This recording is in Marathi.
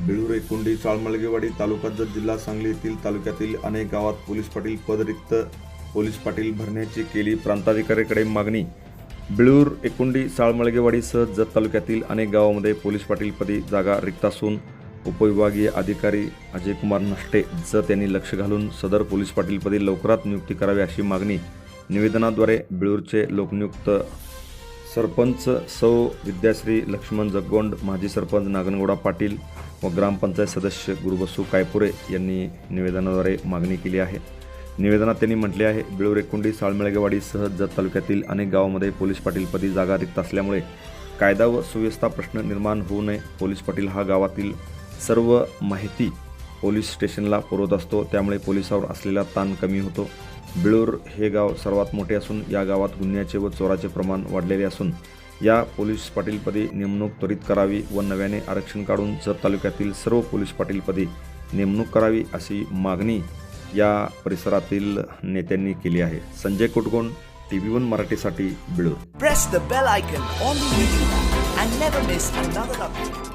बिळूर एकुंडी चाळमळगेवाडी तालुका जत जिल्हा सांगली येथील तालुक्यातील अनेक गावात पोलीस पाटील पद रिक्त पोलीस पाटील भरण्याची केली प्रांताधिकाऱ्याकडे मागणी। बिळूर एकुंडी चाळमळगेवाडीसह जत तालुक्यातील अनेक गावांमध्ये पोलीस पाटील पदी जागा रिक्त असून उपविभागीय अधिकारी अजय कुमार नष्टे जत यांनी लक्ष घालून सदर पोलीस पाटील पदी लवकरात नियुक्ती करावी अशी मागणी निवेदनाद्वारे बिळूरचे लोकनियुक्त सरपंच सौ विद्याश्री लक्ष्मण जगगोंड, माजी सरपंच नागनगौडा पाटील व ग्रामपंचायत सदस्य गुरुबसू कायपुरे यांनी निवेदनाद्वारे मागणी केली आहे। निवेदनात त्यांनी म्हटले आहे, बिळूर एकुंडी चाळमळगेवाडीसह जत तालुक्यातील अनेक गावांमध्ये पोलीस पाटील पदी जागा रिक्त असल्यामुळे कायदा व सुव्यवस्था प्रश्न निर्माण होऊ नये। पोलीस पाटील हा गावातील सर्व माहिती पोलीस स्टेशनला पुरवत असतो, त्यामुळे पोलिसावर असलेला ताण कमी होतो। बिळूर हे गाव सर्वात मोठे असून या गावात गुन्ह्याचे व चोराचे प्रमाण वाढलेले असून या पोलीस पाटीलपदी नेमणूक त्वरित करावी व नव्याने आरक्षण काढून जत तालुक्यातील सर्व पोलीस पाटीलपदी नेमणूक करावी अशी मागणी या परिसरातील नेत्यांनी केली आहे। संजय कुटगोंड, TV1 मराठीसाठी बिळूर। Press the bell icon on the YouTube app and never miss another update.